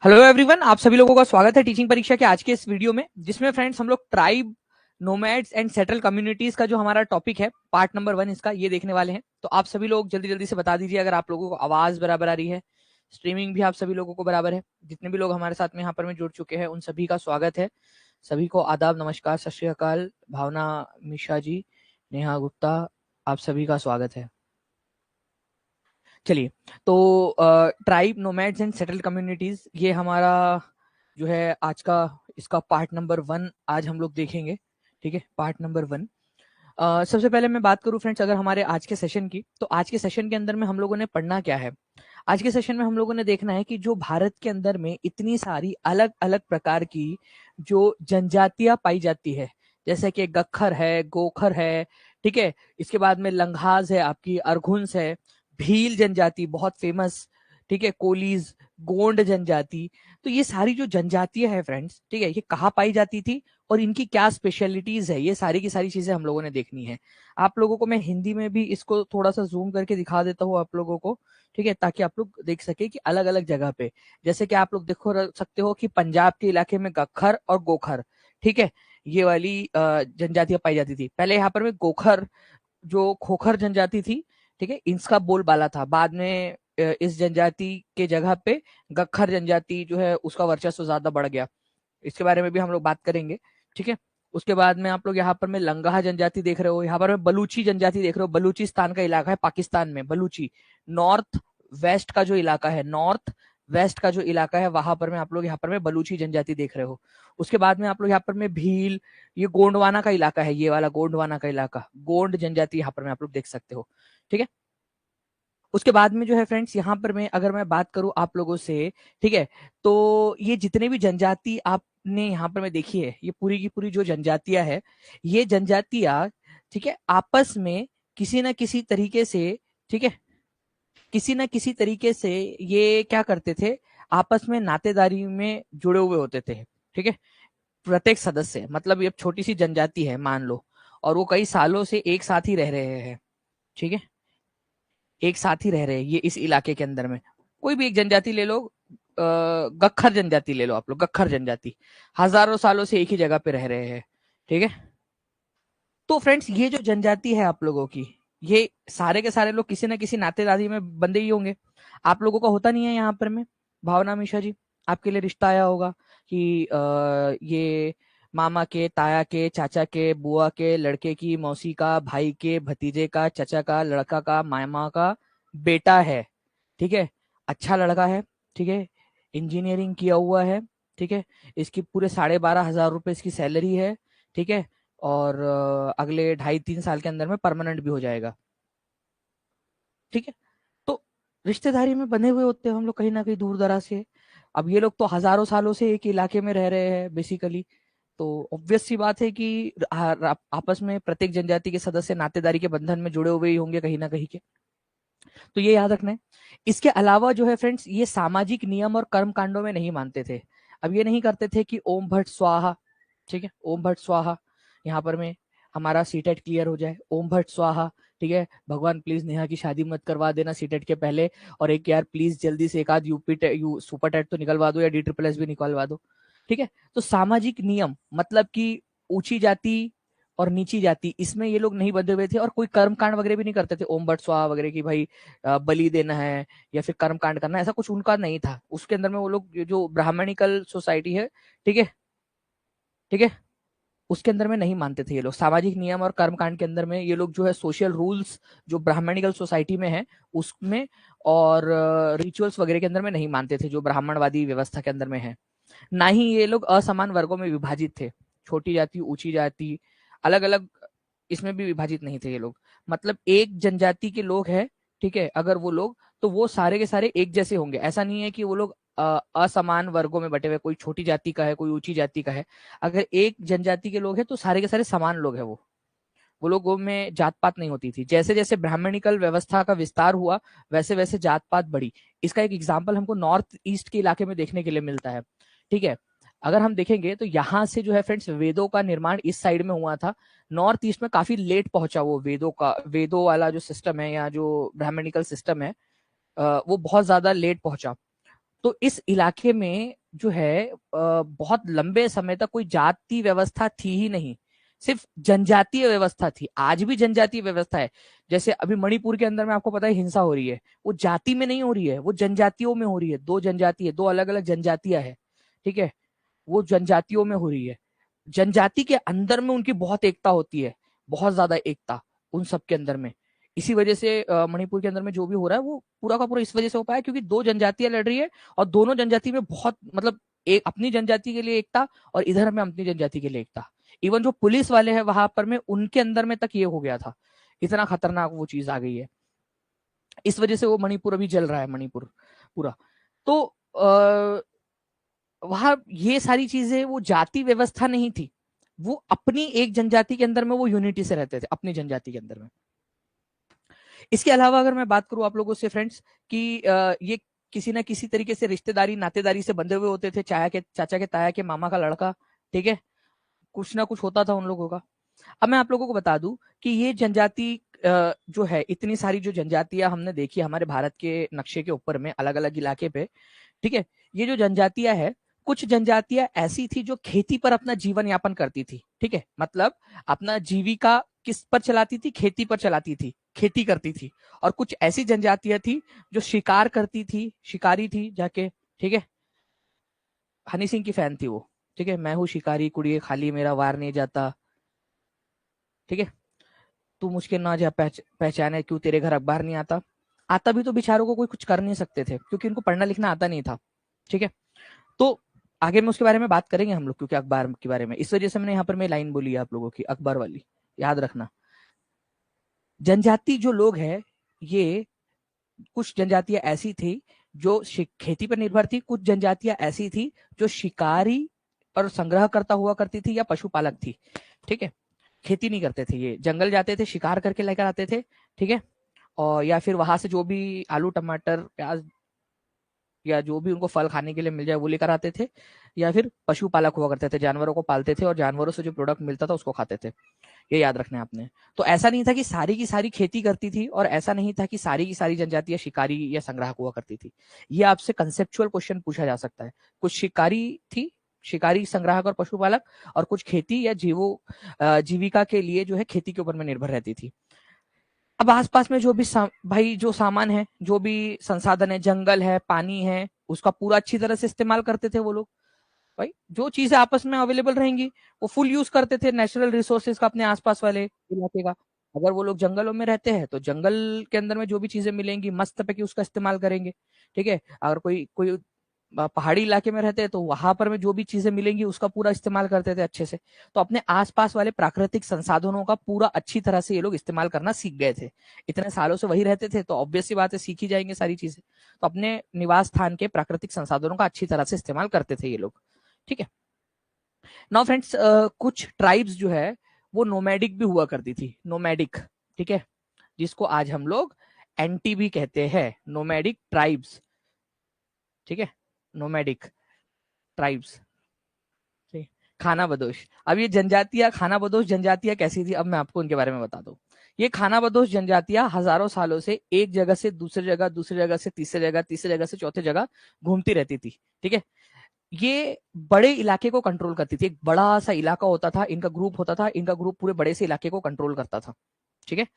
Hello everyone, आप सभी लोगों का स्वागत है टीचिंग परीक्षा के आज के इस वीडियो में, जिसमें फ्रेंड्स हम लोग tribe, nomads and settle communities का जो हमारा टॉपिक है, पार्ट नंबर 1 इसका ये देखने वाले हैं। तो आप सभी लोग जल्दी जल्दी से बता दीजिए अगर आप लोगों को आवाज बराबर आ रही है, स्ट्रीमिंग भी आप सभी लोगों को बराबर है। जितने भी लोग हमारे साथ में यहाँ पर में जुड़ चुके हैं उन सभी का स्वागत है। सभी को आदाब, नमस्कार, सत श्री अकाल। भावना मिश्रा जी, नेहा गुप्ता, आप सभी का स्वागत है। चलिए, तो tribe, nomads and settled communities, ये हमारा जो है आज का इसका पार्ट नंबर 1 आज हम लोग देखेंगे। ठीक है, पार्ट नंबर 1। सबसे पहले मैं बात करूं फ्रेंड्स अगर हमारे आज के सेशन की, तो आज के सेशन के अंदर में हम लोगों ने पढ़ना क्या है। आज के सेशन में हम लोगों ने देखना है कि जो भारत के अंदर में इतनी सारी अलग अलग प्रकार की जो जनजातियां पाई जाती है, जैसे कि गक्खर है, गोखर है, ठीक है, इसके बाद में लंघाज है, आपकी अरघुंस है, भील जनजाति बहुत फेमस, ठीक है, कोलीज, गोंड जनजाति। तो ये सारी जो जनजातियां है फ्रेंड्स, ठीक है, ये कहाँ पाई जाती थी और इनकी क्या स्पेशलिटीज है, ये सारी की सारी चीजें हम लोगों ने देखनी है। आप लोगों को मैं हिंदी में भी इसको थोड़ा सा जूम करके दिखा देता हूँ आप लोगों को, ठीक है, ताकि आप लोग देख सके कि अलग अलग जगह पे, जैसे कि आप लोग देखो सकते हो कि पंजाब के इलाके में गक्खर और गोखर, ठीक है, ये वाली जनजातियां पाई जाती थी। पहले यहाँ पर में गोखर जो खोखर जनजाति थी, ठीक है, इसका बोलबाला था। बाद में इस जनजाति के जगह पे गक्खर जनजाति जो है उसका वर्चस्व ज्यादा बढ़ गया। इसके बारे में भी हम लोग बात करेंगे, ठीक है। उसके बाद में आप लोग यहाँ पर में लंगाह जनजाति देख रहे हो, यहाँ पर में बलूची जनजाति देख रहे हो। बलूचिस्तान का इलाका है पाकिस्तान में, बलूची नॉर्थ वेस्ट का जो इलाका है, नॉर्थ वेस्ट का जो इलाका है, वहां पर में आप लोग यहाँ पर में बलूची जनजाति देख रहे हो। उसके बाद में आप लोग यहाँ पर में भील, ये गोंडवाना का इलाका है, ये वाला गोंडवाना का इलाका, गोंड जनजाति यहाँ पर में आप लोग देख सकते हो, ठीक है। उसके बाद में जो है फ्रेंड्स यहाँ पर मैं अगर मैं बात करूं आप लोगों से, ठीक है, तो ये जितने भी जनजाति आपने यहाँ पर मैं देखी है, ये पूरी की पूरी जो जनजातियां है, ये जनजातियां, ठीक है, आपस में किसी ना किसी तरीके से, ठीक है, किसी ना किसी तरीके से ये क्या करते थे, आपस में नातेदारी में जुड़े हुए होते थे, ठीक है। प्रत्येक सदस्य, मतलब ये छोटी सी जनजाति है मान लो, और वो कई सालों से एक साथ ही रह रहे हैं, ठीक है, एक साथ ही रह रहे हैं ये इस इलाके के अंदर में। कोई भी एक जनजाति ले लो, गक्खर जनजाति ले लो आप लोग, गक्खर जनजाति हजारों सालों से एक ही जगह पे रह रहे हैं, ठीक है। तो फ्रेंड्स ये जो जनजाति है आप लोगों की, ये सारे के सारे लोग किसी ना किसी नातेदारी में बंधे ही होंगे। आप लोगों का होता नहीं है यहाँ पर में, भावना मिश्रा जी, आपके लिए रिश्ता आया होगा कि ये मामा के, ताया के, चाचा के, बुआ के लड़के की मौसी का, भाई के भतीजे का, चाचा का लड़का का, मामा का बेटा है, ठीक है, अच्छा लड़का है, ठीक है, इंजीनियरिंग किया हुआ है, ठीक है, इसकी पूरे 12,500 रुपए इसकी सैलरी है, ठीक है, और अगले 2.5-3 साल के अंदर में परमानेंट भी हो जाएगा, ठीक है। तो रिश्तेदारी में बंधे हुए होते हैं हम लोग कहीं ना कहीं दूर दराज से। अब ये लोग तो हजारों सालों से एक इलाके में रह रहे हैं बेसिकली, तो ऑब्वियस सी बात है कि आपस में प्रत्येक जनजाति के सदस्य नातेदारी के बंधन में जुड़े हुए ही होंगे कहीं ना कहीं के। तो ये याद रखना है। इसके अलावा जो है फ्रेंड्स, ये सामाजिक नियम और कर्म कांडों में नहीं मानते थे। अब ये नहीं करते थे कि ओम भट्ट स्वाहा, ठीक है, ओम भट्ट स्वाहा, यहाँ पर में हमारा सीटेट क्लियर हो जाए, ओम भट्ट स्वाहा, ठीक है, भगवान प्लीज नेहा की शादी मत करवा देना सीटेट के पहले, और एक यार प्लीज जल्दी से एक आध सुपर टेट तो निकलवा दो या D++ भी निकलवा दो, ठीक है। तो सामाजिक नियम मतलब कि ऊंची जाति और नीची जाति, इसमें ये लोग नहीं बंधे हुए थे, और कोई कर्म कांड वगैरह भी नहीं करते थे ओम भट्ट स्वाहा वगैरह की, भाई बलि देना है या फिर कर्म कांड करना है, ऐसा कुछ उनका नहीं था। उसके अंदर में वो लोग जो ब्राह्मणिकल सोसाइटी है, ठीक है, ठीक है, उसके अंदर में नहीं मानते थे ये लोग। सामाजिक नियम और कर्मकांड के अंदर में ये लोग जो है सोशल रूल्स जो ब्राह्मणिकल सोसाइटी में है उसमें, और रिचुअल्स वगैरह के अंदर में नहीं मानते थे जो ब्राह्मणवादी व्यवस्था के अंदर में है। ना ही ये लोग असमान वर्गों में विभाजित थे, छोटी जाति, ऊंची जाति, अलग अलग इसमें भी विभाजित नहीं थे ये लोग। मतलब एक जनजाति के लोग हैं, ठीक है, अगर वो लोग, तो वो सारे के सारे एक जैसे होंगे। ऐसा नहीं है कि वो लोग असमान वर्गों में बटे हुए, कोई छोटी जाति का है, कोई ऊंची जाति का है। अगर एक जनजाति के लोग हैं तो सारे के सारे समान लोग हैं। वो लोगों में जात पात नहीं होती थी। जैसे जैसे ब्राह्मणिकल व्यवस्था का विस्तार हुआ वैसे वैसे जात पात बढ़ी। इसका एक एग्जाम्पल हमको नॉर्थ ईस्ट के इलाके में देखने के लिए मिलता है, ठीक है। अगर हम देखेंगे तो यहाँ से जो है फ्रेंड्स वेदों का निर्माण इस साइड में हुआ था, नॉर्थ ईस्ट में काफी लेट पहुंचा वो वेदों वाला जो सिस्टम है या जो ब्राह्मणिकल सिस्टम है, वो बहुत ज्यादा लेट पहुंचा। तो इस इलाके में जो है बहुत लंबे समय तक कोई जाति व्यवस्था थी ही नहीं, सिर्फ जनजातीय व्यवस्था थी। आज भी जनजातीय व्यवस्था है। जैसे अभी मणिपुर के अंदर में आपको पता है हिंसा हो रही है, वो जाति में नहीं हो रही है, वो जनजातियों में हो रही है। दो जनजाति है, दो अलग अलग जनजातियां है, ठीक है, वो जनजातियों में हो रही है। जनजाति के अंदर में उनकी बहुत एकता होती है, बहुत ज्यादा एकता उन सब के अंदर में। इसी वजह से मणिपुर के अंदर में जो भी हो रहा है वो पूरा का पूरा इस वजह से हो पाया क्योंकि दो जनजातियां लड़ रही है और दोनों जनजाति में बहुत मतलब एक अपनी जनजाति के लिए एकता और इधर में अपनी जनजाति के लिए एकता। इवन जो पुलिस वाले हैं वहां पर में उनके अंदर में तक ये हो गया था, इतना खतरनाक वो चीज आ गई है। इस वजह से वो मणिपुर अभी जल रहा है, मणिपुर पूरा। तो वहां ये सारी चीजें, वो जाति व्यवस्था नहीं थी, वो अपनी एक जनजाति के अंदर में वो यूनिटी से रहते थे, अपनी जनजाति के अंदर में। इसके अलावा अगर मैं बात करूं आप लोगों से फ्रेंड्स कि ये किसी ना किसी तरीके से रिश्तेदारी नातेदारी से बंधे हुए होते थे, चाचा के ताया के मामा का लड़का, ठीक है, कुछ ना कुछ होता था उन लोगों का। अब मैं आप लोगों को बता दूं कि ये जनजाति जो है, इतनी सारी जो जनजातियां हमने देखी हमारे भारत के नक्शे के ऊपर में अलग अलग इलाके पे, ठीक है, ये जो जनजातियां है, कुछ जनजातियां ऐसी थी जो खेती पर अपना जीवन यापन करती थी, ठीक है, मतलब अपना जीविका किस पर चलाती थी, खेती पर चलाती थी, खेती करती थी। और कुछ ऐसी जनजातियां थी जो शिकार करती थी, शिकारी थी जाके, ठीक है, हनी सिंह की फैन थी वो, ठीक है, मैं हूँ शिकारी कुड़िए खाली मेरा वार नहीं जाता, ठीक है, तू मुझके ना जा पहचाने क्यों तेरे घर अखबार नहीं आता। आता भी तो बेचारों को कोई कुछ कर नहीं सकते थे क्योंकि उनको पढ़ना लिखना आता नहीं था, ठीक है। तो आगे में उसके बारे में बात करेंगे हम लोग क्योंकि अखबार के बारे में, इस वजह से मैंने यहाँ पर मैं लाइन बोली है आप लोगों की अखबार वाली, याद रखना। जनजाति जो लोग हैं, ये कुछ जनजातियां ऐसी थी जो खेती पर निर्भर थी, कुछ जनजातियां ऐसी थी जो शिकारी और संग्रह करता हुआ करती थी या पशुपालक थी, ठीक है, खेती नहीं करते थे, ये जंगल जाते थे, शिकार करके लेकर आते थे, ठीक है, और या फिर वहां से जो भी आलू टमाटर प्याज या जो भी उनको फल खाने के लिए मिल जाए वो लेकर आते थे, या फिर पशुपालक हुआ करते थे, जानवरों को पालते थे और जानवरों से जो प्रोडक्ट मिलता था उसको खाते थे। ये याद रखना है आपने। तो ऐसा नहीं था कि सारी की सारी खेती करती थी और ऐसा नहीं था कि सारी की सारी जनजातियां शिकारी या संग्राहक हुआ करती थी। ये आपसे कंसेप्चुअल क्वेश्चन पूछा जा सकता है। कुछ शिकारी थी, शिकारी संग्राहक और पशुपालक, और कुछ खेती या जीविका के लिए जो है खेती के ऊपर में निर्भर रहती थी। अब आसपास में जो भी भाई जो सामान है, जो भी संसाधन है, जंगल है, पानी है, उसका पूरा अच्छी तरह से इस्तेमाल करते थे वो लोग। भाई जो चीजें आपस में अवेलेबल रहेंगी वो फुल यूज करते थे, नेचुरल रिसोर्सेज का अपने आसपास वाले इलाके का। अगर वो लोग जंगलों में रहते हैं तो जंगल के अंदर में जो भी चीजें मिलेंगी मस्त पे कि उसका इस्तेमाल करेंगे, ठीक है। अगर कोई कोई पहाड़ी इलाके में रहते हैं तो वहां पर में जो भी चीजें मिलेंगी उसका पूरा इस्तेमाल करते थे अच्छे से। तो अपने आसपास वाले प्राकृतिक संसाधनों का पूरा अच्छी तरह से ये लोग इस्तेमाल करना सीख गए थे। इतने सालों से वही रहते थे तो ऑब्वियस सी बात है सीख ही जाएंगे सारी चीजें। तो अपने निवास स्थान के प्राकृतिक संसाधनों का अच्छी तरह से इस्तेमाल करते थे ये लोग, ठीक है। नाउ फ्रेंड्स, कुछ ट्राइब्स जो है वो नोमैडिक भी हुआ करती थी, नोमैडिक, ठीक है, जिसको आज हम लोग एंटी भी कहते हैं, नोमैडिक ट्राइब्स, ठीक है, नोमैडिक ट्राइब्स। खाना बदोश, अब ये जनजातियां खाना बदोश जनजातियां कैसी थी, अब मैं आपको उनके बारे में बता दूं। ये खाना बदोश जनजातियां हजारों सालों से एक जगह से दूसरी जगह, दूसरी जगह से तीसरी जगह, तीसरी जगह से चौथी जगह घूमती रहती थी, ठीक है। ये बड़े इलाके को कंट्रोल करती थी, एक बड़ा सा इलाका होता था, इनका ग्रुप होता था, इनका ग्रुप पूरे बड़े से इलाके को कंट्रोल करता था, ठीक है।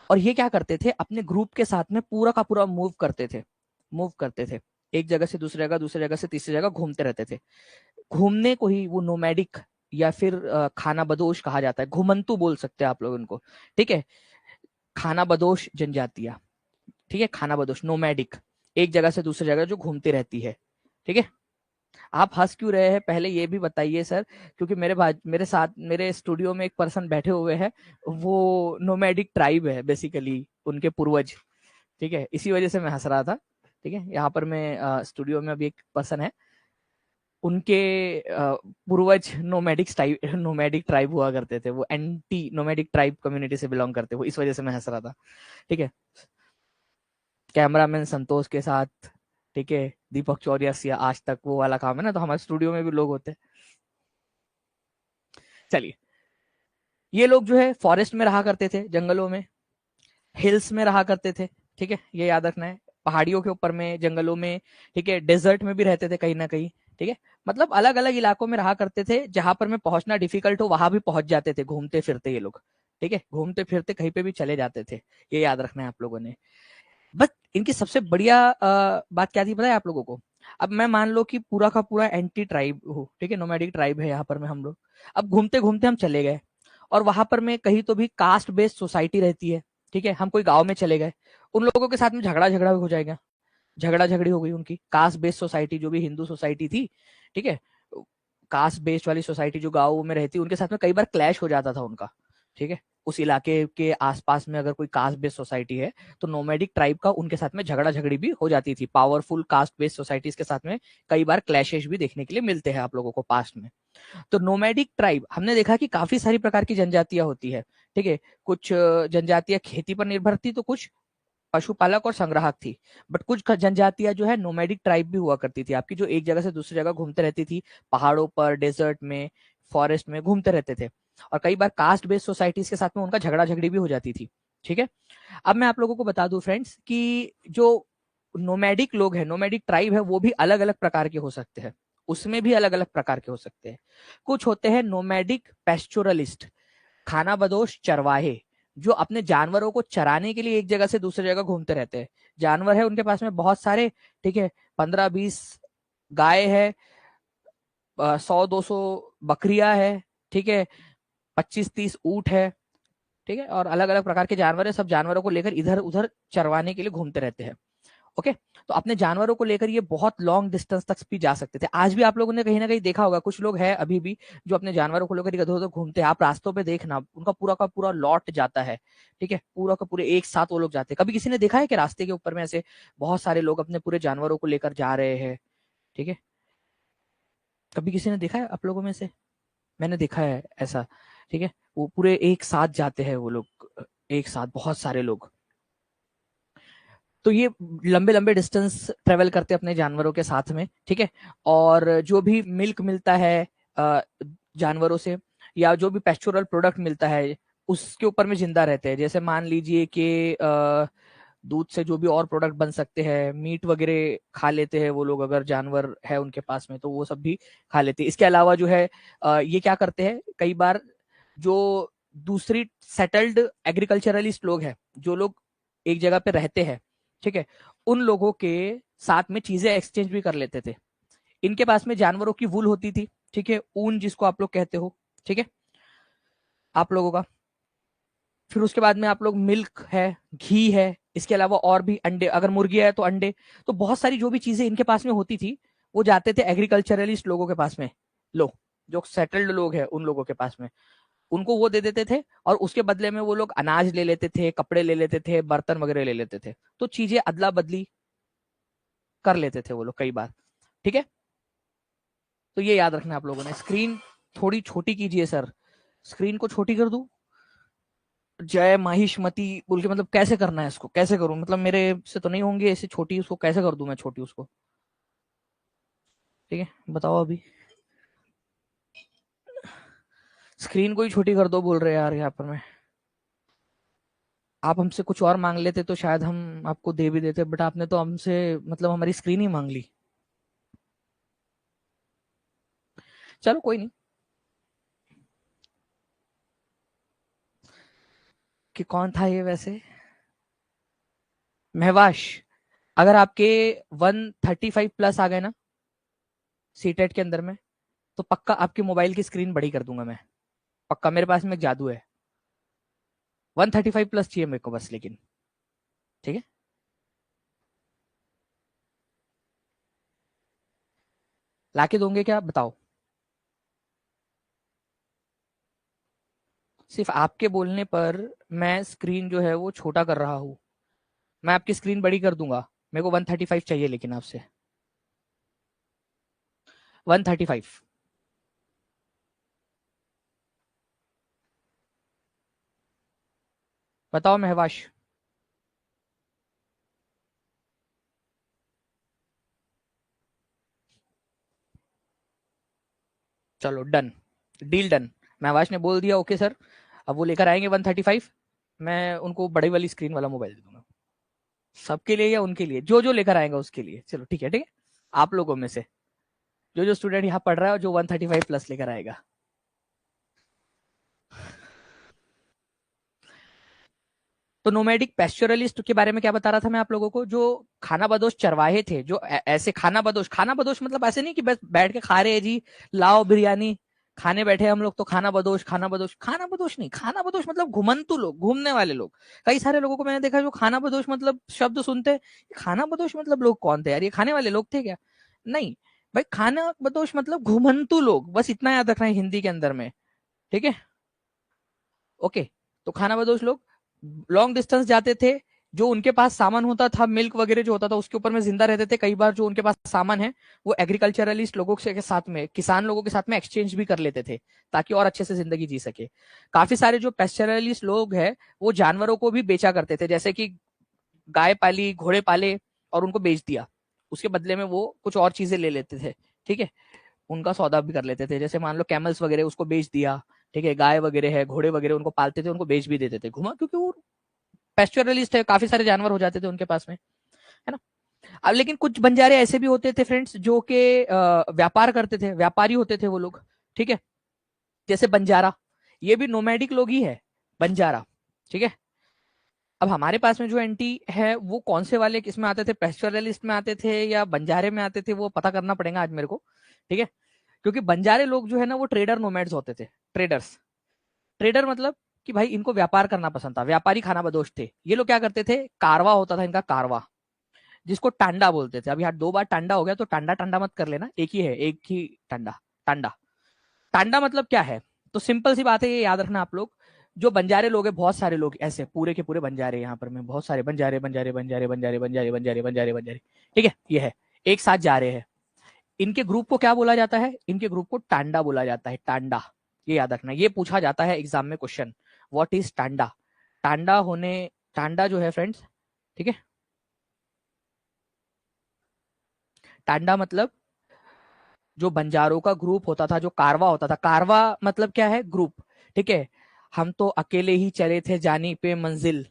और ये क्या करते थे, अपने ग्रुप के साथ में पूरा का पूरा मूव करते थे, एक जगह से दूसरी जगह, दूसरी जगह से तीसरी जगह घूमते रहते थे। घूमने को ही वो नोमैडिक या फिर खाना बदोश कहा जाता है, घुमंतु बोल सकते हैं आप लोग उनको, ठीक है। खाना बदोश जनजातियां, ठीक है, खाना बदोश नोमैडिक, एक जगह से दूसरी जगह जो घूमती रहती है, ठीक है। आप हंस क्यों रहे हैं पहले ये भी बताइए सर, क्योंकि मेरे साथ मेरे स्टूडियो में एक पर्सन बैठे हुए हैं, वो नोमैडिक ट्राइब है बेसिकली, उनके पूर्वज, ठीक है, इसी वजह से मैं हंस रहा था, ठीक है। यहाँ पर मैं स्टूडियो में अभी एक पर्सन है, उनके पूर्वज नोमैडिक ट्राइब हुआ करते थे, वो एंटी नोमैडिक ट्राइब कम्युनिटी से बिलोंग करते, वो इस वजह से मैं हंस रहा था, ठीक है। कैमरामैन संतोष के साथ, ठीक है, दीपक चौरसिया आज तक वो वाला काम है ना, तो हमारे स्टूडियो में भी लोग होते हैं। चलिए, ये लोग जो है फॉरेस्ट में रहा करते थे, जंगलों में, हिल्स में रहा करते थे, ठीक है, ये याद रखना है। पहाड़ियों के ऊपर में, जंगलों में, ठीक है, डेजर्ट में भी रहते थे कहीं ना कहीं, ठीक है। मतलब अलग अलग इलाकों में रहा करते थे, जहां पर में पहुंचना डिफिकल्ट हो वहां भी पहुंच जाते थे घूमते फिरते ये लोग, ठीक है, घूमते फिरते कहीं पे भी चले जाते थे। ये याद रखना है आप लोगों ने। बट इनकी सबसे बढ़िया बात क्या थी पता है आप लोगों को? अब मैं मान लो कि पूरा का पूरा एंटी ट्राइब हो, ठीक है, नोमैडिक ट्राइब है यहाँ पर में हम लोग। अब घूमते घूमते हम चले गए और वहां पर में कहीं तो भी कास्ट बेस्ड सोसाइटी रहती है, ठीक है, हम कोई गांव में चले गए, उन लोगों के साथ में झगड़ा झगड़ा हो जाएगा, झगड़ा झगड़ी हो गई उनकी कास्ट बेस्ड सोसाइटी, जो भी हिंदू सोसाइटी थी, ठीक है, कास्ट बेस्ड वाली सोसाइटी जो गाँव में रहती उनके साथ में कई बार क्लैश हो जाता था उनका, ठीक है। उस इलाके के आसपास में अगर कोई कास्ट बेस्ड सोसाइटी है तो नोमैडिक ट्राइब का उनके साथ में झगड़ा झगड़ी भी हो जाती थी। पावरफुल कास्ट बेस्ड सोसाइटीज के साथ में कई बार क्लैशेस भी देखने के लिए मिलते हैं आप लोगों को पास्ट में। तो नोमैडिक ट्राइब हमने देखा कि काफी सारी प्रकार की जनजातियां होती है, ठीक है। कुछ जनजातियां खेती पर निर्भर थी तो कुछ पशुपालक और संग्राहक थी। बट कुछ जनजातियां जो है नोमैडिक ट्राइब भी हुआ करती थी आपकी, जो एक जगह से दूसरी जगह घूमते रहती थी, पहाड़ों पर, डेजर्ट में, फॉरेस्ट में घूमते रहते थे। और कई बार कास्ट बेस्ड सोसाइटीज के साथ में उनका झगड़ा झगड़ी भी हो जाती थी, ठीक है। अब मैं आप लोगों को बता दूं फ्रेंड्स कि जो नोमैडिक लोग हैं, नोमैडिक ट्राइब है, वो भी अलग अलग प्रकार के हो सकते हैं, उसमें भी अलग अलग प्रकार के हो सकते हैं। कुछ होते हैं नोमैडिक पेस्टोरलिस्ट, खाना बदोश चरवाहे, जो अपने जानवरों को चराने के लिए एक जगह से दूसरी जगह घूमते रहते हैं। जानवर है उनके पास में बहुत सारे, ठीक है, 15-20 गाय है, 100-200 बकरियां है, ठीक है, 25-30 ऊंट है, ठीक है, और अलग अलग प्रकार के जानवर है। सब जानवरों को लेकर इधर उधर चरवाने के लिए घूमते रहते हैं। ओके, तो अपने जानवरों को लेकर ये बहुत लॉन्ग डिस्टेंस तक भी जा सकते थे। आज भी आप लोगों ने कहीं ना कहीं देखा होगा, कुछ लोग हैं अभी भी जो अपने जानवरों को लेकर इधर उधर घूमते हैं। आप रास्तों पे देखना, उनका पूरा का पूरा लॉट जाता है, ठीक है, पूरा का पूरे एक साथ वो लोग जाते हैं। कभी किसी ने देखा है कि रास्ते के ऊपर में ऐसे बहुत सारे लोग अपने पूरे जानवरों को लेकर जा रहे हैं, ठीक है? कभी किसी ने देखा है आप लोगों में से? मैंने देखा है ऐसा, ठीक है, वो पूरे एक साथ जाते हैं वो लोग, एक साथ बहुत सारे लोग। तो ये लंबे लंबे डिस्टेंस ट्रेवल करते हैं अपने जानवरों के साथ में, ठीक है। और जो भी मिल्क मिलता है जानवरों से, या जो भी पेस्चुरल प्रोडक्ट मिलता है, उसके ऊपर में जिंदा रहते हैं। जैसे मान लीजिए कि दूध से जो भी और प्रोडक्ट बन सकते हैं, मीट वगैरह खा लेते हैं वो लोग, अगर जानवर है उनके पास में तो वो सब भी खा लेते हैं। इसके अलावा जो है ये क्या करते हैं कई बार, जो दूसरी सेटल्ड एग्रीकल्चरलिस्ट लोग हैं, जो लोग एक जगह पे रहते हैं, ठीक है, उन लोगों के साथ में चीजें एक्सचेंज भी कर लेते थे। इनके पास में जानवरों की वूल होती थी, ठीक है, ऊन जिसको आप लोग कहते हो, ठीक है, आप लोगों का। फिर उसके बाद में आप लोग मिल्क है, घी है, इसके अलावा और भी अंडे, अगर मुर्गी है तो अंडे। तो बहुत सारी जो भी चीजें इनके पास में होती थी वो जाते थे एग्रीकल्चरलिस्ट लोगों के पास में, लो जो सेटल्ड लोग हैं उन लोगों के पास में, उनको वो दे देते थे। और उसके बदले में वो लोग अनाज ले लेते थे, कपड़े ले लेते थे, बर्तन वगैरह ले लेते थे। तो चीजें अदला बदली कर लेते थे वो लोग कई बार, ठीक है। तो ये याद रखना आप लोगों ने। स्क्रीन थोड़ी छोटी कीजिए सर, स्क्रीन को छोटी कर दूं? जय माहिष्मती बोल के मतलब कैसे करना है इसको, कैसे करूं? मतलब मेरे से तो नहीं होंगे ऐसे छोटी, उसको कैसे कर दूं मैं छोटी उसको? ठीक है, बताओ अभी। स्क्रीन को ही छोटी कर दो बोल रहे यार यहाँ पर मैं। आप हमसे कुछ और मांग लेते तो शायद हम आपको दे भी देते, बट आपने तो हमसे मतलब हमारी स्क्रीन ही मांग ली। चलो कोई नहीं। कि कौन था ये वैसे? महवाश। अगर आपके 135 प्लस आ गए ना सीटेट के अंदर में, तो पक्का आपकी मोबाइल की स्क्रीन बड़ी कर दूंगा मैं, पक्का। मेरे पास में एक जादू है। 135 प्लस चाहिए मेरे को बस, लेकिन ठीक है। लाके दोगे क्या बताओ? सिर्फ आपके बोलने पर मैं स्क्रीन जो है वो छोटा कर रहा हूँ। मैं आपकी स्क्रीन बड़ी कर दूंगा। मेरे को 135 चाहिए लेकिन आपसे 135। बताओ महवाश। चलो डन, डील डन। महवाश ने बोल दिया ओके सर। अब वो लेकर आएंगे 135, मैं उनको बड़ी वाली स्क्रीन वाला मोबाइल दे दूंगा। सबके लिए या उनके लिए? जो जो लेकर आएगा उसके लिए। चलो ठीक है, ठीक है, आप लोगों में से जो जो स्टूडेंट यहाँ पढ़ रहा है और जो 135 प्लस लेकर आएगा। तो नोमैडिक पैस्चुरलिस्ट के बारे में क्या बता रहा था मैं आप लोगों को? जो खाना बदोश चरवाहे थे, जो ऐसे खाना बदोश मतलब ऐसे नहीं कि बस बैठ के खा रहे हैं जी, लाओ बिरयानी खाने बैठे हम लोग तो खाना बदोश खाना बदोश। खाना बदोश नहीं, खाना बदोश मतलब घुमंतु लोग, घूमने वाले लोग। कई सारे लोगों को मैंने देखा जो खाना बदोश मतलब शब्द सुनते, खाना बदोश मतलब लोग कौन थे यार, ये खाने वाले लोग थे क्या? नहीं भाई, खाना बदोश मतलब घुमंतु लोग, बस इतना याद रखना है हिंदी के अंदर में। ठीक है, ओके। तो खाना बदोश लोग लॉन्ग डिस्टेंस जाते थे, जो उनके पास सामान होता था, मिल्क वगैरह जो होता था उसके ऊपर में जिंदा रहते थे। कई बार जो उनके पास सामान है वो एग्रीकल्चरलिस्ट लोगों के साथ में, किसान लोगों के साथ में एक्सचेंज भी कर लेते थे ताकि और अच्छे से जिंदगी जी सके। काफी सारे जो पेस्चरलिस्ट लोग हैं वो जानवरों को भी बेचा करते थे, जैसे कि गाय पाली, घोड़े पाले और उनको बेच दिया, उसके बदले में वो कुछ और चीजें ले लेते थे। ठीक है, उनका सौदा भी कर लेते थे, जैसे मान लो कैमल्स वगैरह उसको बेच दिया। ठीक है, गाय वगैरह है, घोड़े वगैरह उनको पालते थे, उनको बेच भी देते थे घुमा, क्योंकि वो पेस्चुरलिस्ट है, काफी सारे जानवर हो जाते थे उनके पास में, है ना। अब लेकिन कुछ बंजारे ऐसे भी होते थे फ्रेंड्स जो कि व्यापार करते थे, व्यापारी होते थे वो लोग। ठीक है, जैसे बंजारा, ये भी नोमैडिक लोग ही है, बंजारा। ठीक है, अब हमारे पास में जो एंटी है वो कौन से वाले किस में आते थे, पेस्चुरलिस्ट में आते थे या बंजारे में आते थे, वो पता करना पड़ेगा आज मेरे को। ठीक है, क्योंकि बंजारे लोग जो है ना वो ट्रेडर नोमैड्स होते थे। ट्रेडर्स, ट्रेडर मतलब कि भाई इनको व्यापार करना पसंद था, व्यापारी खाना बदोश थे। ये लोग क्या करते थे, कारवा होता था इनका, कारवा, जिसको टांडा बोलते थे। अब यार 2 बार टांडा हो गया तो टांडा टांडा मत कर लेना, एक ही है, एक ही टांडा। टांडा, टांडा मतलब क्या है? तो सिंपल सी बात है, ये याद रखना आप लोग। जो बंजारे लोग हैं, बहुत सारे लोग ऐसे पूरे के पूरे बंजारे, यहाँ पर में बहुत सारे बंजारे बंजारे बंजारे बंजारे बंजारे बंजारे बंजारे बंजारे। ठीक है, ये है, एक साथ जा रहे हैं। इनके ग्रुप को क्या बोला जाता है? इनके ग्रुप को टांडा बोला जाता है, टांडा। ये याद रखना, ये पूछा जाता है एग्जाम में question, what is Tanda. Tanda होने, टांडा जो है फ्रेंड्स, ठीक है, टांडा मतलब जो बंजारों का ग्रुप होता था, जो कारवा होता था। कारवा मतलब क्या है? ग्रुप। ठीक है, हम तो अकेले ही चले थे जानी पे मंजिल,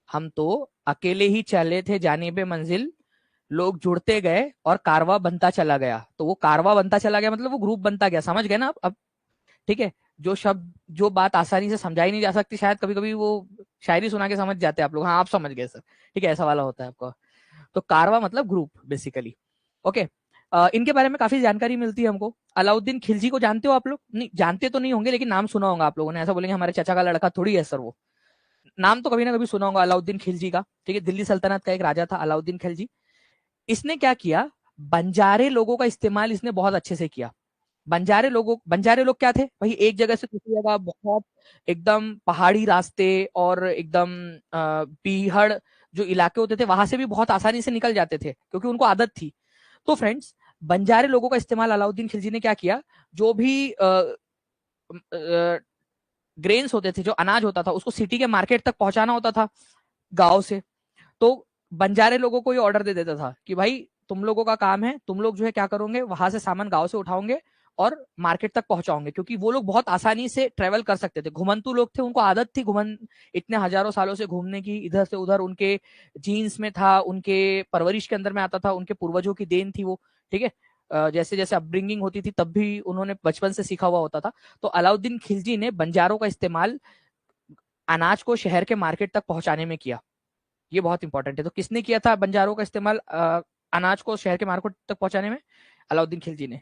हम तो अकेले ही चले थे जानी पे मंजिल, लोग जुड़ते गए और कारवा बनता चला गया। तो वो कारवा बनता चला गया मतलब वो ग्रुप बनता गया, समझ गए ना आप अब? ठीक है, जो शब्द, जो बात आसानी से समझाई नहीं जा सकती, शायद कभी कभी वो शायरी सुना के समझ जाते हैं आप लोग, हाँ आप समझ गए सर। ठीक है, ऐसा वाला होता है आपको। तो कारवा मतलब ग्रुप बेसिकली। ओके, इनके बारे में काफी जानकारी मिलती है हमको। अलाउद्दीन खिलजी को जानते हो आप लोग? नहीं जानते तो नहीं होंगे, लेकिन नाम सुना होगा आप लोगों ने। ऐसा बोलेंगे हमारे चाचा का लड़का थोड़ी है सर वो, नाम तो कभी ना कभी सुना होगा अलाउद्दीन खिलजी का। ठीक है, दिल्ली सल्तनत का एक राजा था अलाउद्दीन खिलजी। इसने क्या किया, बंजारे लोगों का इस्तेमाल इसने बहुत अच्छे से किया। बंजारे लोग क्या थे भाई, एक जगह से दूसरी जगह बहुत एकदम पहाड़ी रास्ते और एकदम बीहड़ जो इलाके होते थे वहां से भी बहुत आसानी से निकल जाते थे, क्योंकि उनको आदत थी। तो फ्रेंड्स, बंजारे लोगों का इस्तेमाल अलाउद्दीन खिलजी ने क्या किया, जो भी ग्रेन्स होते थे, जो अनाज होता था, उसको सिटी के मार्केट तक पहुंचाना होता था गांव से। तो बंजारे लोगों को ये ऑर्डर दे देता था कि भाई तुम लोगों का काम है, तुम लोग जो है क्या करोगे, वहां से सामान गांव से उठाओगे और मार्केट तक पहुंचाओगे, क्योंकि वो लोग बहुत आसानी से ट्रेवल कर सकते थे। घुमंतु लोग थे, उनको आदत थी घुमन इतने हजारों सालों से घूमने की, इधर से उधर उनके जीन्स में था, उनके परवरिश के अंदर में आता था, उनके पूर्वजों की देन थी वो। ठीक है, जैसे जैसे अपब्रिंगिंग होती थी तब भी उन्होंने बचपन से सीखा हुआ होता था। तो अलाउद्दीन खिलजी ने बंजारों का इस्तेमाल अनाज को शहर के मार्केट तक पहुंचाने में किया। ये बहुत इंपॉर्टेंट है। तो किसने किया था बंजारों का इस्तेमाल अनाज को शहर के मार्केट तक पहुंचाने में? अलाउद्दीन खिलजी ने।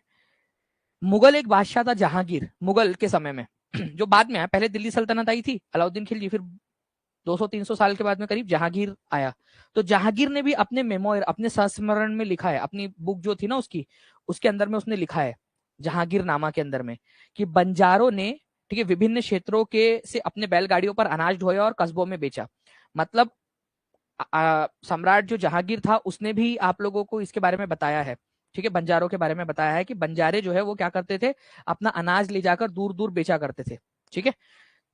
मुगल एक बादशाह था जहांगीर, मुगल के समय में जो बाद में आया, पहले दिल्ली सल्तनत आई थी, अलाउद्दीन खिलजी, फिर 200-300 साल के बाद में करीब जहांगीर आया। तो जहांगीर ने भी अपने मेमोयर, अपने संस्मरण में लिखा है, अपनी बुक जो थी ना उसकी, उसके अंदर में उसने लिखा है, जहांगीर नामा के अंदर में, कि बंजारों ने, ठीक है, विभिन्न क्षेत्रों के से अपने बैलगाड़ियों पर अनाज ढोया और कस्बों में बेचा। मतलब सम्राट जो जहांगीर था उसने भी आप लोगों को इसके बारे में बताया है। ठीक है, बंजारों के बारे में बताया है कि बंजारे जो है वो क्या करते थे, अपना अनाज ले जाकर दूर दूर बेचा करते थे। ठीक है,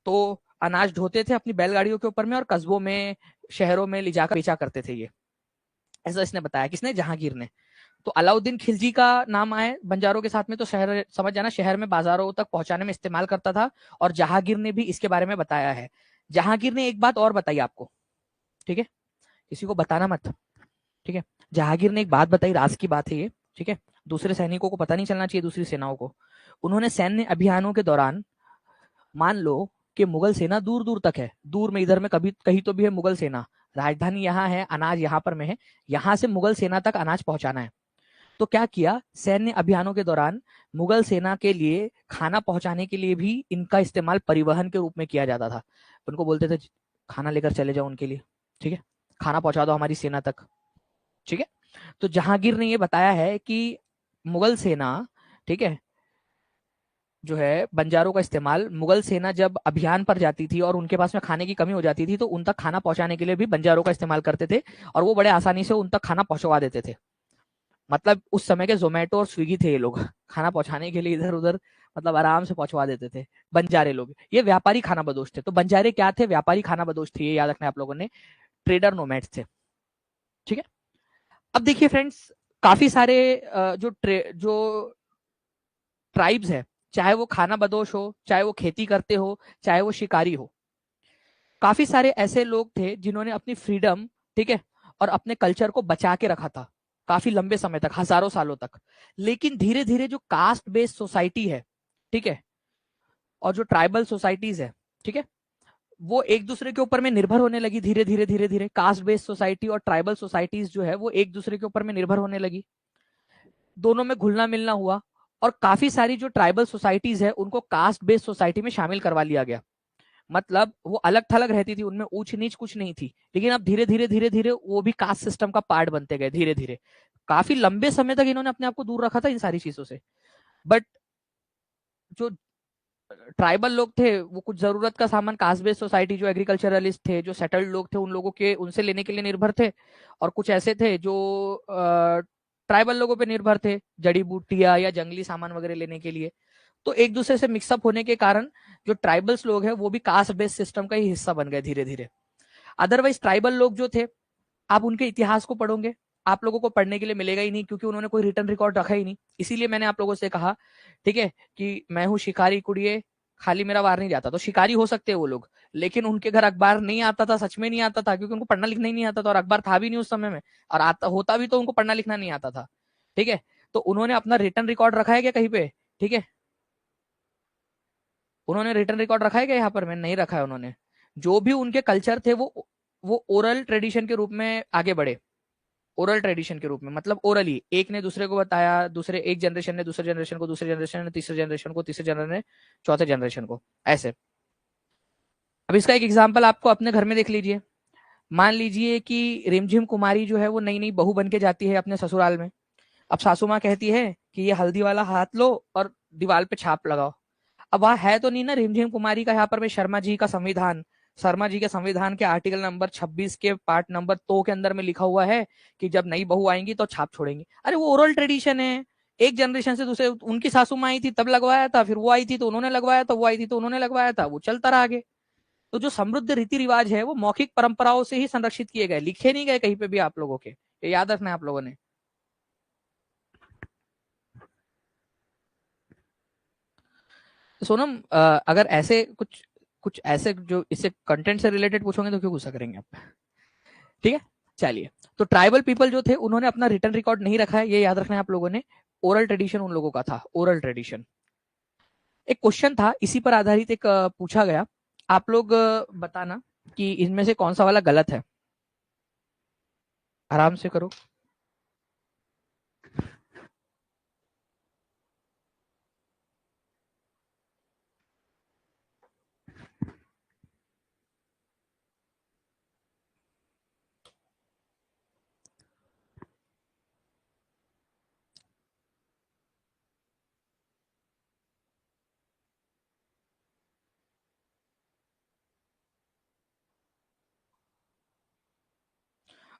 तो अनाज ढोते थे अपनी बैलगाड़ियों के ऊपर में और कस्बों में, शहरों में ले जाकर बेचा करते थे ये। ऐसा इसने बताया, किसने? जहांगीर ने। तो अलाउद्दीन खिलजी का नाम आए बंजारों के साथ में तो शहर, समझ जाना, शहर में बाजारों तक पहुंचाने में इस्तेमाल करता था। और जहांगीर ने भी इसके बारे में बताया है। जहांगीर ने एक बात और बताई आपको, ठीक है, किसी को बताना मत, ठीक है। जहांगीर ने एक बात बताई, राज की बात है ये, ठीक है। दूसरे सैनिकों को पता नहीं चलना चाहिए, दूसरी सेनाओं को। उन्होंने सैन्य अभियानों के दौरान, मान लो कि मुगल सेना दूर दूर तक है, दूर में इधर में कभी कहीं तो भी है मुगल सेना, राजधानी यहाँ है, अनाज यहाँ पर में है, यहाँ से मुगल सेना तक अनाज पहुंचाना है। तो क्या किया, सैन्य अभियानों के दौरान मुगल सेना के लिए खाना पहुंचाने के लिए भी इनका इस्तेमाल परिवहन के रूप में किया जाता था। उनको बोलते थे खाना लेकर चले जाओ उनके लिए, ठीक है, खाना पहुंचा दो हमारी सेना तक, ठीक है। तो जहांगीर ने ये बताया है कि मुगल सेना, ठीक है, जो है बंजारों का इस्तेमाल, मुगल सेना जब अभियान पर जाती थी और उनके पास में खाने की कमी हो जाती थी तो उन तक खाना पहुंचाने के लिए भी बंजारों का इस्तेमाल करते थे, और वो बड़े आसानी से उन तक खाना पहुंचवा देते थे। मतलब उस समय के जोमेटो और स्विगी थे ये लोग, खाना पहुंचाने के लिए इधर उधर मतलब आराम से पहुंचवा देते थे बंजारे लोग। ये व्यापारी खाना बदोश थे। तो बंजारे क्या थे, व्यापारी खाना बदोश थे, ये याद रखना आप लोगों ने, ट्रेडर नोमैड्स थे, ठीक है। अब देखिए फ्रेंड्स, काफी सारे जो ट्राइब्स है, चाहे वो खाना बदोश हो, चाहे वो खेती करते हो, चाहे वो शिकारी हो, काफी सारे ऐसे लोग थे जिन्होंने अपनी फ्रीडम, ठीक है, और अपने कल्चर को बचा के रखा था काफी लंबे समय तक, हजारों सालों तक। लेकिन धीरे धीरे जो कास्ट बेस्ड सोसाइटी है, ठीक है, और जो ट्राइबल सोसाइटीज है, ठीक है, वो एक दूसरे के ऊपर में निर्भर होने लगी, धीरे धीरे धीरे धीरे कास्ट बेस्ड सोसाइटी और ट्राइबल सोसाइटीज जो है वो एक दूसरे के ऊपर में निर्भर होने लगी, दोनों में घुलना मिलना हुआ, और काफी सारी जो ट्राइबल सोसाइटीज है उनको कास्ट बेस्ड सोसाइटी में शामिल करवा लिया गया। मतलब वो अलग थलग रहती थी, उनमें ऊंच नीच कुछ नहीं थी, लेकिन अब धीरे धीरे धीरे धीरे वो भी कास्ट सिस्टम का पार्ट बनते गए धीरे धीरे। काफी लंबे समय तक इन्होंने अपने आप को दूर रखा था इन सारी चीजों से, बट जो ट्राइबल लोग थे वो कुछ जरूरत का सामान कास्ट बेस्ड सोसाइटी, जो एग्रीकल्चरलिस्ट थे, जो सेटल्ड लोग थे, उन लोगों के उनसे लेने के लिए निर्भर थे, और कुछ ऐसे थे जो ट्राइबल लोगों पे निर्भर थे जड़ी बूटियां या जंगली सामान वगैरह लेने के लिए। तो एक दूसरे से मिक्सअप होने के कारण जो ट्राइबल्स लोग हैं वो भी कास्ट बेस्ड सिस्टम का ही हिस्सा बन गए धीरे धीरे। अदरवाइज ट्राइबल लोग जो थे, आप उनके इतिहास को पढ़ोगे, आप लोगों को पढ़ने के लिए मिलेगा ही नहीं, क्योंकि उन्होंने कोई रिटर्न रिकॉर्ड रखा ही नहीं। इसीलिए मैंने आप लोगों से कहा, ठीक है, कि मैं हूं शिकारी कुड़िए, खाली मेरा वार नहीं जाता। तो शिकारी हो सकते हैं वो लोग, लेकिन उनके घर अखबार नहीं आता था, सच में नहीं आता था, क्योंकि उनको पढ़ना लिखना ही नहीं आता था, और अखबार था भी नहीं उस समय में, और आता होता भी तो उनको पढ़ना लिखना नहीं आता था, ठीक है। तो उन्होंने अपना रिटर्न रिकॉर्ड रखा है क्या कहीं पे, ठीक है, उन्होंने रिटर्न रिकॉर्ड रखा है क्या यहाँ पर, मैंने नहीं रखा है उन्होंने। जो भी उनके कल्चर थे वो ओरल ट्रेडिशन के रूप में आगे बढ़े, ओरल ट्रेडिशन के रूप में, मतलब ओरली एक ने दूसरे को बताया, दूसरे एक जनरेशन ने दूसरे जनरेशन को, दूसरे जनरेशन ने तीसरे जनरेशन को, तीसरे जनरेशन ने चौथे जनरेशन को, ऐसे। अब इसका एक एग्जांपल आपको अपने घर में देख लीजिए। मान लीजिए कि रिमझिम कुमारी जो है वो नई नई बहू बन के जाती है अपने ससुराल में। अब सासू माँ कहती है कि ये हल्दी वाला हाथ लो और दीवार पे छाप लगाओ। अब वहां है तो नहीं ना रिमझिम कुमारी का, यहाँ पर में शर्मा जी का संविधान, शर्मा जी के संविधान के आर्टिकल नंबर 26 के पार्ट नंबर 2 के अंदर में लिखा हुआ है कि जब नई बहू आएंगी तो छाप छोड़ेंगे। अरे वो ओरल ट्रेडिशन है, एक जनरेशन से दूसरे, उनकी सासू माँ आई थी तब लगवाया था, फिर वो आई थी तो उन्होंने लगवाया था, वो आई थी तो उन्होंने लगवाया था, वो चलता रहा आगे। तो जो समृद्ध रीति रिवाज है वो मौखिक परंपराओं से ही संरक्षित किए गए, लिखे नहीं गए कहीं पे भी आप लोगों के, ये याद रखना है आप लोगों ने। तो सोनम, अगर ऐसे कुछ कुछ ऐसे जो इससे कंटेंट से रिलेटेड पूछोगे तो क्यों गुस्सा करेंगे आप, ठीक है। चलिए, तो ट्राइबल पीपल जो थे उन्होंने अपना रिटर्न रिकॉर्ड नहीं रखा है, ये याद रखना है आप लोगों ने। ओरल ट्रेडिशन उन लोगों का था, ओरल ट्रेडिशन। एक क्वेश्चन था इसी पर आधारित, एक पूछा गया, आप लोग बताना कि इनमें से कौन सा वाला गलत है। आराम से करो।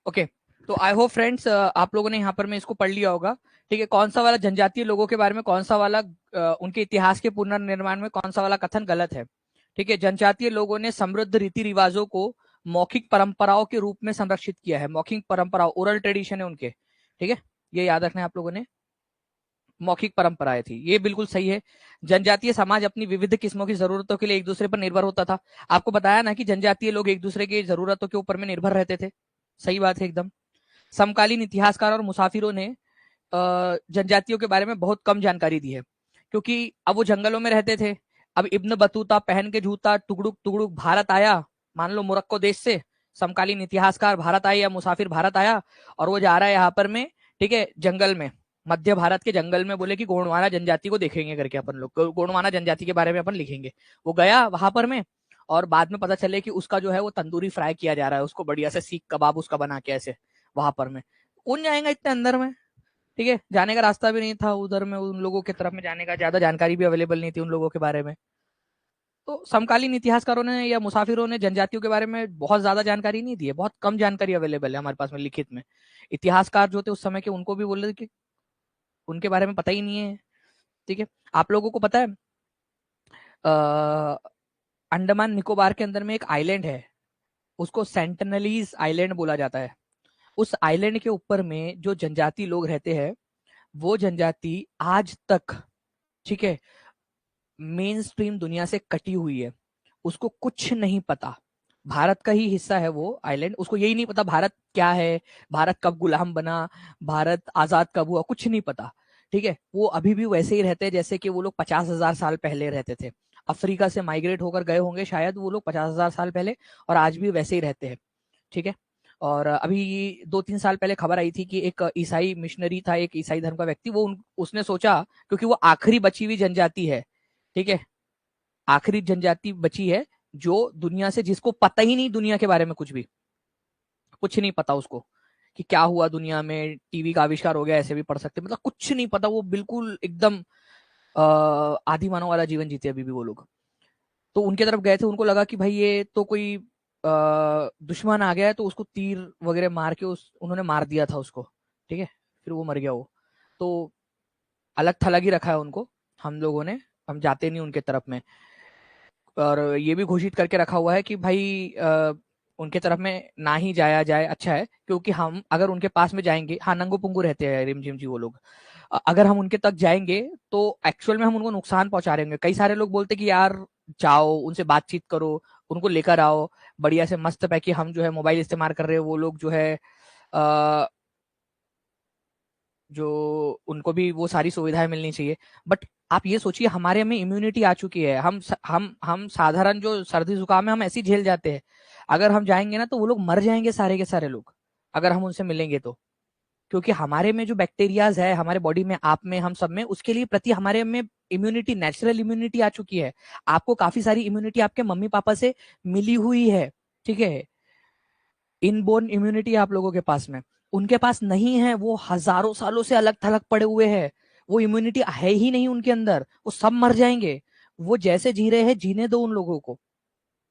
ओके, तो आई होप फ्रेंड्स आप लोगों ने यहाँ पर में इसको पढ़ लिया होगा, ठीक है। कौन सा वाला जनजातीय लोगों के बारे में, कौन सा वाला उनके इतिहास के पुनर्निर्माण में कौन सा वाला कथन गलत है, ठीक है। जनजातीय लोगों ने समृद्ध रीति रिवाजों को मौखिक परंपराओं के रूप में संरक्षित किया है, मौखिक परंपरा, ओरल ट्रेडिशन है उनके, ठीक है। ये याद रखना है आप लोगों ने, मौखिक परंपराएं थी, ये बिल्कुल सही है। जनजातीय समाज अपनी विविध किस्मों की जरूरतों के लिए एक दूसरे पर निर्भर होता था। आपको बताया ना कि जनजातीय लोग एक दूसरे की जरूरतों के ऊपर में निर्भर रहते थे, सही बात है एकदम। समकालीन इतिहासकार और मुसाफिरों ने जनजातियों के बारे में बहुत कम जानकारी दी है, क्योंकि अब वो जंगलों में रहते थे। अब इब्न बतूता पहन के जूता टुकड़ुक टुकड़ुक भारत आया, मान लो मोरक्को देश से समकालीन इतिहासकार भारत आए या मुसाफिर भारत आया, और वो जा रहा है यहाँ पर में, ठीक है, जंगल में, मध्य भारत के जंगल में, बोले कि गोंडवाना जनजाति को देखेंगे करके अपन लोग, गोंडवाना जनजाति के बारे में अपन लिखेंगे। वो गया वहां पर में, और बाद में पता चले कि उसका जो है वो तंदूरी फ्राई किया जा रहा है, उसको बढ़िया से सीख कबाब उसका बना के ऐसे वहां पर में। कौन जाएगा इतने अंदर में, ठीक है, जाने का रास्ता भी नहीं था उधर में, उन लोगों की तरफ में जाने का ज्यादा जानकारी भी अवेलेबल नहीं थी उन लोगों के बारे में। तो समकालीन इतिहासकारों ने या मुसाफिरों ने जनजातियों के बारे में बहुत ज्यादा जानकारी नहीं दी है, बहुत कम जानकारी अवेलेबल है हमारे पास में लिखित में। इतिहासकार जो थे उस समय के, उनको भी बोल रहे थे कि उनके बारे में पता ही नहीं है। ठीक है, आप लोगों को पता है अंडमान निकोबार के अंदर में एक आइलैंड है, उसको सेंटिनलीज आइलैंड बोला जाता है। उस आइलैंड के ऊपर में जो जनजाति लोग रहते हैं, वो जनजाति आज तक, ठीक है, मेन स्ट्रीम दुनिया से कटी हुई है। उसको कुछ नहीं पता, भारत का ही हिस्सा है वो आइलैंड, उसको यही नहीं पता भारत क्या है, भारत कब गुलाम बना, भारत आजाद कब हुआ, कुछ नहीं पता। ठीक है, वो अभी भी वैसे ही रहते हैं जैसे कि वो लोग 50,000 साल पहले रहते थे। अफ्रीका से माइग्रेट होकर गए होंगे शायद वो लोग 50,000 साल पहले, और आज भी वैसे ही रहते हैं। ठीक है, और अभी 2-3 साल पहले खबर आई थी कि एक ईसाई मिशनरी था, एक ईसाई धर्म का व्यक्ति, वो उसने सोचा, क्योंकि वो आखिरी बची हुई जनजाति है, ठीक है, आखिरी जनजाति बची है जो दुनिया से, जिसको पता ही नहीं दुनिया के बारे में, कुछ भी कुछ नहीं पता उसको कि क्या हुआ दुनिया में, टीवी का आविष्कार हो गया ऐसे भी पढ़ सकते, मतलब कुछ नहीं पता, वो बिल्कुल एकदम आदि मानव वाला जीवन जीते अभी भी वो लोग। तो उनके तरफ गए थे, उनको लगा कि भाई ये तो कोई दुश्मन आ गया है, तो उसको तीर वगैरह मार के उन्होंने मार दिया था उसको। ठीक है, फिर वो मर गया वो। तो अलग थलग ही रखा है उनको हम लोगों ने, हम जाते नहीं उनके तरफ में। और ये भी घोषित करके रखा हुआ है कि भाई उनके तरफ में ना ही जाया जाए, अच्छा है, क्योंकि हम अगर उनके पास में जाएंगे, हाँ नंगो पुंगू रहते हैं रिमझिम जी वो लोग, अगर हम उनके तक जाएंगे तो एक्चुअल में हम उनको नुकसान पहुंचा रहे होंगे। कई सारे लोग बोलते कि यार जाओ उनसे बातचीत करो, उनको लेकर आओ बढ़िया से मस्त पैकी, हम जो है मोबाइल इस्तेमाल कर रहे हैं, वो लोग जो है जो उनको भी वो सारी सुविधाएं मिलनी चाहिए। बट आप ये सोचिए, हमारे में इम्यूनिटी आ चुकी है, हम साधारण जो सर्दी जुकाम है हम ऐसे झेल जाते हैं। अगर हम जाएंगे ना तो वो लोग मर जाएंगे सारे के सारे लोग, अगर हम उनसे मिलेंगे तो। क्योंकि हमारे में जो बैक्टीरियाज है हमारे बॉडी में, आप में, हम सब में, उसके लिए प्रति हमारे में इम्यूनिटी, नेचुरल इम्यूनिटी आ चुकी है। आपको काफी सारी इम्यूनिटी आपके मम्मी पापा से मिली हुई है, ठीक है, इनबोर्न इम्यूनिटी आप लोगों के पास में, उनके पास नहीं है, वो हजारों सालों से अलग थलग पड़े हुए हैं, वो इम्यूनिटी है ही नहीं उनके अंदर, वो सब मर जाएंगे। वो जैसे जी रहे हैं जीने दो उन लोगों को,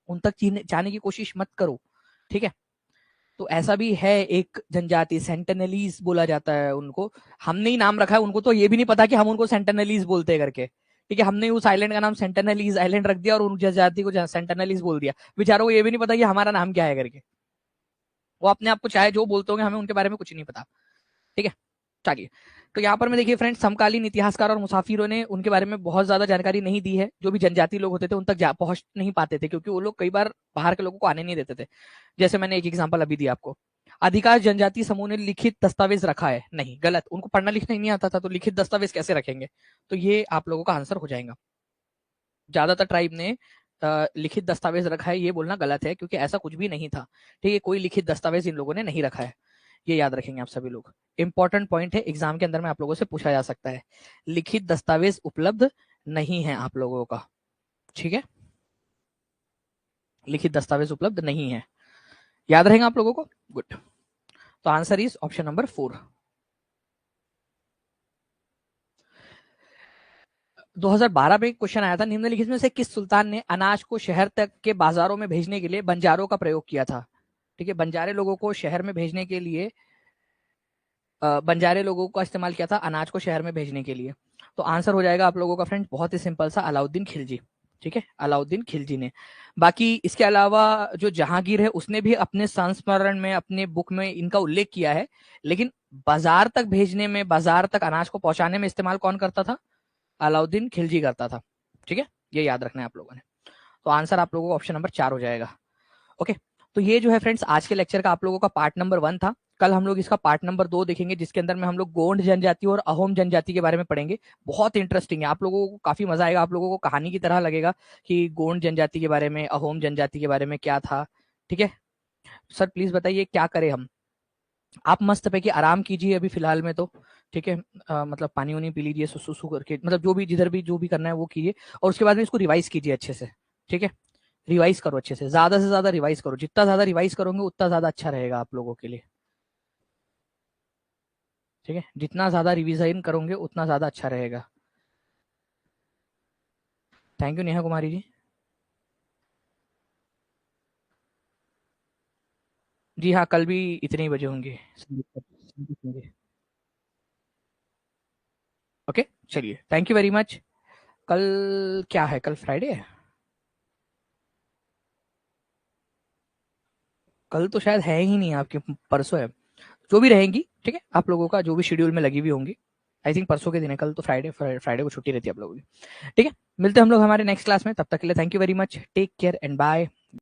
उन तक जाने की कोशिश मत करो। ठीक है, तो ऐसा भी है एक जनजाति, सेंटेनलीज बोला जाता है उनको, हमने ही नाम रखा है, उनको तो ये भी नहीं पता कि हम उनको सेंटेनलीज बोलते हैं करके। ठीक है, हमने उस आइलैंड का नाम सेंटेनलीज आइलैंड रख दिया और उन जनजाति को सेंटेनलीज बोल दिया, बेचारों को ये भी नहीं पता कि हमारा नाम क्या है करके। वो अपने आप को चाहे जो बोलते होंगे, हमें उनके बारे में कुछ नहीं पता। ठीक है, चलिए, तो यहाँ पर मैं देखिए फ्रेंड्स, समकालीन इतिहासकार और मुसाफिरों ने उनके बारे में बहुत ज्यादा जानकारी नहीं दी है। जो भी जनजाति लोग होते थे उन तक पहुंच नहीं पाते थे, क्योंकि वो लोग कई बार बाहर के लोगों को आने नहीं देते थे। जैसे मैंने एक एग्जांपल अभी दिया आपको। अधिकांश जनजाति समूह ने लिखित दस्तावेज रखा है, नहीं, गलत, उनको पढ़ना लिखना ही नहीं आता था, तो लिखित दस्तावेज कैसे रखेंगे? तो ये आप लोगों का आंसर हो जाएगा। ज्यादातर ट्राइब ने लिखित दस्तावेज रखा है, ये बोलना गलत है, क्योंकि ऐसा कुछ भी नहीं था। ठीक है, कोई लिखित दस्तावेज इन लोगों ने नहीं रखा है, ये याद रखेंगे आप सभी लोग। इंपॉर्टेंट पॉइंट है, एग्जाम के अंदर में आप लोगों से पूछा जा सकता है। लिखित दस्तावेज उपलब्ध नहीं है आप लोगों का, ठीक है, लिखित दस्तावेज उपलब्ध नहीं है, याद रहेगा आप लोगों को। गुड, तो आंसर इज ऑप्शन नंबर 4। 2012 में एक क्वेश्चन आया था, निम्नलिखित में से किस सुल्तान ने अनाज को शहर तक के बाजारों में भेजने के लिए बंजारों का प्रयोग किया था? ठीक है, बंजारे लोगों को शहर में भेजने के लिए बंजारे लोगों का इस्तेमाल किया था अनाज को शहर में भेजने के लिए। तो आंसर हो जाएगा आप लोगों का फ्रेंड्स बहुत ही सिंपल सा, अलाउद्दीन खिलजी। ठीक है, अलाउद्दीन खिलजी ने। बाकी इसके अलावा जो जहांगीर है उसने भी अपने संस्मरण में, अपने बुक में इनका उल्लेख किया है, लेकिन बाजार तक भेजने में, बाजार तक अनाज को पहुंचाने में इस्तेमाल कौन करता था? अलाउद्दीन खिलजी करता था। ठीक है, ये याद रखना है आप लोगों ने। तो आंसर आप लोगों को ऑप्शन नंबर 4 हो जाएगा। ओके, तो ये जो है फ्रेंड्स आज के लेक्चर का आप लोगों का पार्ट नंबर 1 था। कल हम लोग इसका पार्ट नंबर 2 देखेंगे, जिसके अंदर में हम लोग गोंड जनजाति और अहोम जनजाति के बारे में पढ़ेंगे। बहुत इंटरेस्टिंग है, आप लोगों को काफी मजा आएगा, आप लोगों को कहानी की तरह लगेगा कि गोंड जनजाति के बारे में, अहोम जनजाति के बारे में क्या था। ठीक है सर, प्लीज बताइए क्या करें हम। आप मस्त पे कि आराम कीजिए अभी फिलहाल में तो, ठीक है। मतलब पानी वानी पी लीजिए, सुसु सु करके, मतलब जो भी जिधर भी जो भी करना है वो कीजिए, और उसके बाद में इसको रिवाइज कीजिए अच्छे से। ठीक है, रिवाइज करो अच्छे से ज्यादा रिवाइज करो, जितना ज्यादा रिवाइज करोगे उतना ज्यादा अच्छा रहेगा आप लोगों के लिए। ठीक है, जितना ज्यादा रिविजन करोगे उतना ज्यादा अच्छा रहेगा। Thank you Neha Kumari ji. जी हाँ, कल भी इतने ही बजे होंगे। ओके, चलिए, थैंक यू वेरी मच। कल क्या है, कल फ्राइडे है। कल तो शायद है ही नहीं आपके, परसों है। जो भी रहेंगी, ठीक है, आप लोगों का जो भी शेड्यूल में लगी हुई होंगी। आई थिंक परसों के दिन है, कल तो फ्राइडे, फ्राइडे को छुट्टी रहती है आप लोगों की। ठीक है, मिलते हैं हम लोग हमारे नेक्स्ट क्लास में, तब तक के लिए thank you very much, take care and bye.